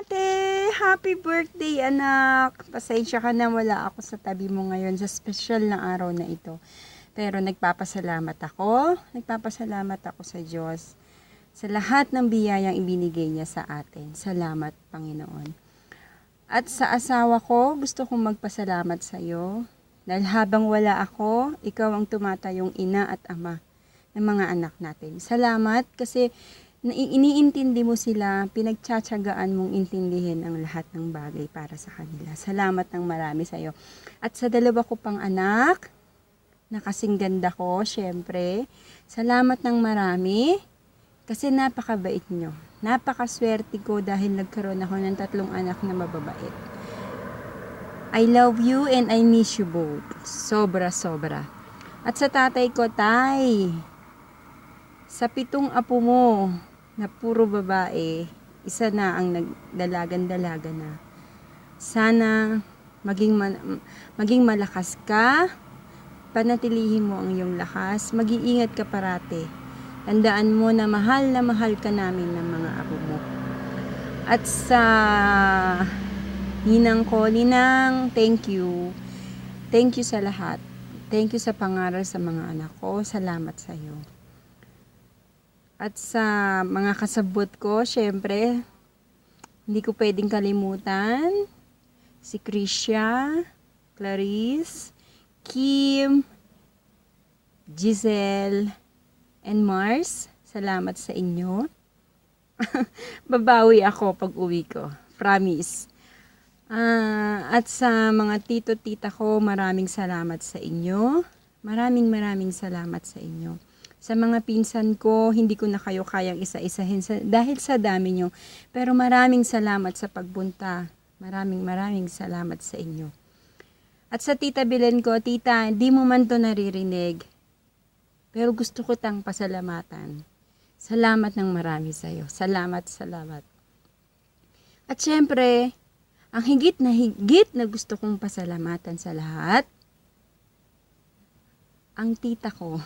Ate, happy birthday anak. Pasensya ka na wala ako sa tabi mo ngayon sa special na araw na ito. Pero nagpapasalamat ako sa Diyos sa lahat ng biyayang ibinigay niya sa atin. Salamat, Panginoon. At sa asawa ko, gusto kong magpasalamat sa iyo. Dahil habang wala ako, ikaw ang tumatayong ina at ama ng mga anak natin. Salamat kasi iniintindi mo sila, pinagtsatsagaan mong intindihin ang lahat ng bagay para sa kanila. Salamat ng marami sa iyo. At sa dalawa ko pang anak, na kasing ganda ko, syempre, salamat ng marami kasi napakabait nyo. Napakaswerte ko dahil nagkaroon ako ng 3 anak na mababait. I love you and I miss you both. Sobra-sobra. At sa tatay ko, Tay, sa 7 apo mo, na puro babae, isa na ang nagdalagan-dalaga na. Sana maging malakas ka, panatilihin mo ang iyong lakas, mag-iingat ka parate. Tandaan mo na mahal ka namin ng mga apo mo. At sa ninang ko, Ninang, thank you. Thank you sa lahat. Thank you sa pangaral sa mga anak ko. Salamat sa iyo. At sa mga kasabot ko, syempre, hindi ko pwedeng kalimutan si Krisha, Clarice, Kim, Giselle, and Mars. Salamat sa inyo. Babawi ako pag uwi ko. Promise. At sa mga tito-tita ko, maraming salamat sa inyo. Maraming salamat sa inyo. Sa mga pinsan ko, hindi ko na kayo kayang isa-isahin dahil sa dami nyo. Pero maraming salamat sa pagpunta. Maraming salamat sa inyo. At sa tita Belen ko, tita, hindi mo man to naririnig. Pero gusto ko tang pasalamatan. Salamat ng marami sa iyo. Salamat. At syempre, ang higit na gusto kong pasalamatan sa lahat, ang tita ko.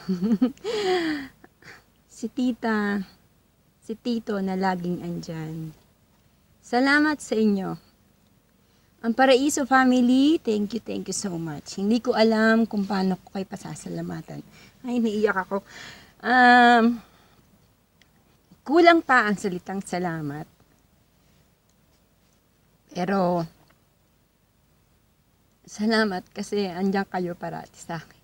si tito na laging andyan. Salamat sa inyo. Ang Paraiso family, thank you so much. Hindi ko alam kung paano ko kayo pasasalamatan. Ay, naiyak ako. Kulang pa ang salitang salamat. Pero, salamat kasi andyan kayo parati sa akin.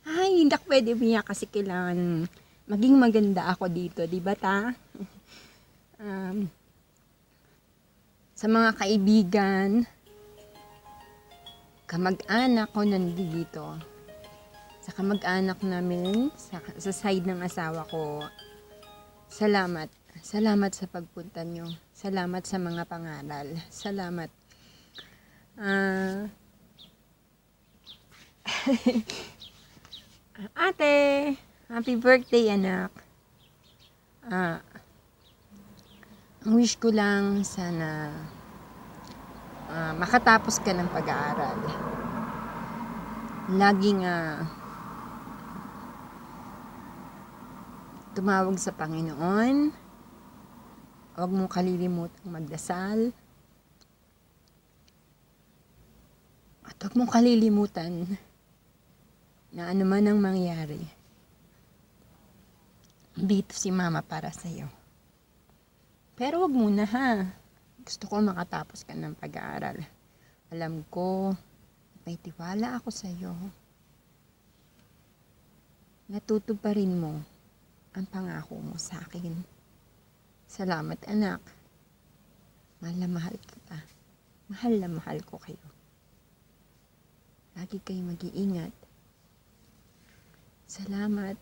Ay, hindi ako pwede umiyak kasi kailangan maging maganda ako dito, di ba ta? Sa mga kaibigan, kamag-anak ko nandito. Sa kamag-anak namin, sa side ng asawa ko, salamat. Salamat sa pagpunta nyo. Salamat sa mga pangaral. Salamat. Ate, happy birthday anak. Ang wish ko lang sana makatapos ka ng pag-aaral. Laging tumawag sa Panginoon. Huwag mong kalilimutang magdasal. At huwag mong kalilimutan na ano man ang mangyari, dito si mama para sa'yo. Pero wag muna ha. Gusto ko makatapos ka ng pag-aaral. Alam ko, may tiwala ako sa'yo. Natutuparin mo ang pangako mo sa akin. Salamat anak. Mahal na mahal kita. Mahal na mahal ko kayo. Lagi kayo mag-iingat. Salamat.